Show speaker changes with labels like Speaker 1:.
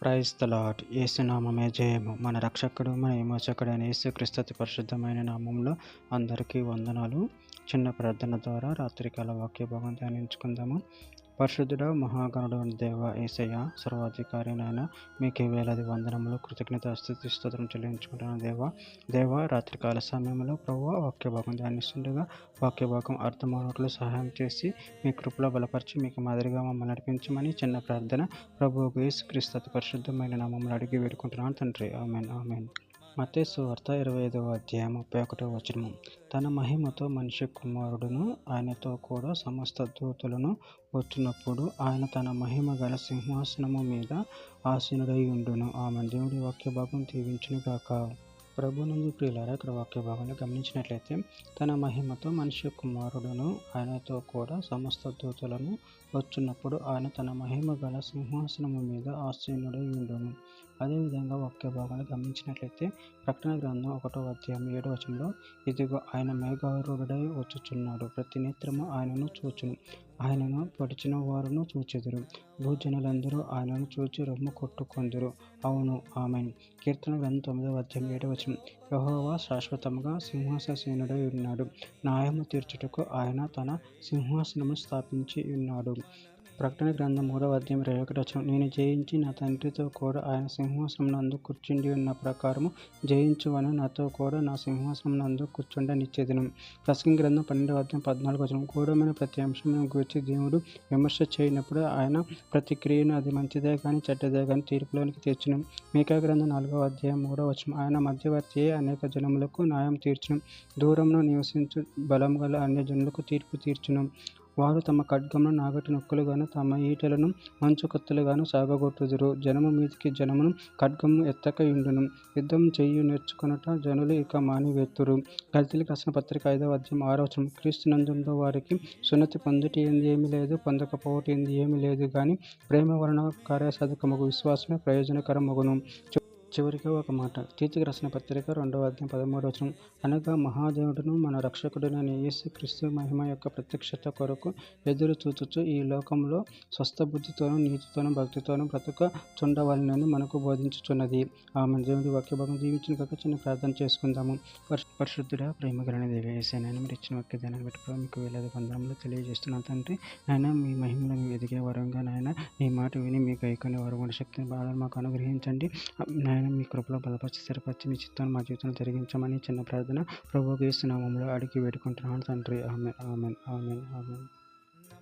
Speaker 1: Praise the lord. యేసునామమే జయము. మన రక్షకుడు, మన విమోచకుడైన యేసుక్రీస్తు అతి పరిశుద్ధమైన నామంలో అందరికీ వందనాలు. చిన్న ప్రార్థన ద్వారా రాత్రికాల వాక్య భాగం ధ్యానించుకుందాము. పరిశుద్ధుడా, మహాగణుడు దేవ యేసయ్య, సర్వాధికారినైనా మీకే వేలాది వందనములు, కృతజ్ఞత స్తుతి స్తోత్రం చెల్లించుకుంటున్నాను దేవ రాత్రికాల సమయంలో ప్రభువా వాక్య భాగం ధ్యానిస్తుండగా వాక్య భాగం అర్థమవునట్లు సహాయం చేసి మీ కృపలో బలపరిచి మీకు మాదిరిగా మమ్మల్ని నడిపించమని చిన్న ప్రార్థన ప్రభువుకు యేసుక్రీస్తు అతి పరిశుద్ధమైన నామములో అడిగి వేడుకుంటున్నాను తండ్రి. Amen amen. మత్తయి సువార్త 25వ అధ్యాయం 31వ వచనము. తన మహిమతో మనిషి కుమారుడును ఆయనతో కూడా సమస్త దూతలను వచ్చినప్పుడు ఆయన తన మహిమ గల సింహాసనము మీద ఆసీనుడై ఉండును. ఆమెన్. దేవుడి వాక్య భాగం దీవించును గాక. ప్రభునందు ప్రియులారా, ఇక్కడ వాక్య భాగాన్ని గమనించినట్లయితే తన మహిమతో మనిషి కుమారుడును ఆయనతో కూడా సమస్త దూతలను వచ్చినప్పుడు ఆయన తన మహిమ గల సింహాసనము మీద ఆసీనుడై ఉండును. అదేవిధంగా వాక్య భాగాన్ని గమనించినట్లయితే ప్రకటన గ్రంథం 1వ అధ్యాయం 7వ వచనంలో, ఇదిగో ఆయన మేఘారూఢుడై వచ్చుచున్నాడు, ప్రతి నేత్రము ఆయనను చూచును, ఆయనను పొడిచిన వారును చూచెదరు, భూజనులందరూ ఆయనను చూచి రొమ్ము కొట్టుకొందురు. అవును, ఆమెన్. కీర్తన గ్రంథం 9వ అధ్యాయం 7వ వచనం, యెహోవా శాశ్వతముగా సింహాసీనుడై ఉన్నాడు, న్యాయము తీర్చుటకు ఆయన తన సింహాసనము స్థాపించి ఉన్నాడు. ప్రకటన గ్రంథం 3వ అధ్యాయం 21వ వచనం, నేను జయించి నా తండ్రితో కూడా ఆయన సింహాసనం నందు కూర్చుండి ఉన్న ప్రకారము జయించువను నాతో కూడా నా సింహాసనం నందు కూర్చుండనిచ్చేదను. ప్రసంగి గ్రంథం 12వ అధ్యాయం 14వ వచనం, గూఢమైన ప్రతి అంశమును గూర్చి దేవుడు విమర్శ చేయనప్పుడు ఆయన ప్రతి క్రియను అది మంచిదే కానీ చెడ్డదే కానీ తీర్పులోనికి తీర్చును. మీకా గ్రంథం 4వ అధ్యాయం 3వ వచనం, ఆయన మధ్యవర్తి అనేక జనములకు న్యాయం తీర్చును, దూరంలో నివసించు బలం గల అన్య జనులకు తీర్పు తీర్చును. వారు తమ ఖడ్గమును నాగటి నొక్కులుగాను తమ ఈటెలను మంచు కత్తులుగాను సాగగొట్టుదురు. జనము మీదికి జనమును ఖడ్గము ఎత్తక ఉండును, యుద్ధం చెయ్యి నేర్చుకొనుట జనులు ఇక మానివేత్తురు. గలతీయులకు రాసిన పత్రిక 5వ అధ్యాయం 6వ వచనం, క్రీస్తునందుండు వారికి సున్నతి పొందుటి ఏంది ఏమీ లేదు, పొందకపోవటి ఏంది ఏమీ లేదు గాని ప్రేమ వలన కార్యసాధకమగు విశ్వాసమే ప్రయోజనకరమగును. చివరిగా ఒక మాట, తీతుకు రాసిన పత్రిక 2వ అధ్యాయం 13వ వచనం, అనగా మహాదేవుడును మన రక్షకుడునైన యేసుక్రీస్తు మహిమ యొక్క ప్రత్యక్షత కొరకు ఎదురు చూచుచు ఈ లోకంలో స్వస్థ బుద్ధితోనూ నీతితోనూ భక్తితోనూ బ్రతుకుచుండవలెనని మనకు బోధించుచున్నది. ఆమె. దేవుడి వాక్య భాగం దీవించిన కాక చిన్న ప్రార్థన చేసుకుందాము. పరిశుద్ధుడా, ప్రేమ కలిగిన దేవ యేసయ్య, నాయన మీరు ఇచ్చిన వాక్య ధ్యానాన్ని బట్టి మీకు వేలాది వందనములు తెలియజేస్తున్నాను తండ్రి. నాయన మీ మహిమలో మేము ఎదిగే వరంగా నాయన ఈ మాట విని మీ గైకొనే వరం శక్తిని బాధలు మాకు అనుగ్రహించండి. నాయన మీ కృపలో బలపరిచి స్థిరపరిచి మీ చిత్తాన్ని మా జీవితంలో జరిగించమని చిన్న ప్రార్థన ప్రభువు యేసు నామములో అడిగి వేడుకుంటున్నాను తండ్రి. Amen amen amen amen.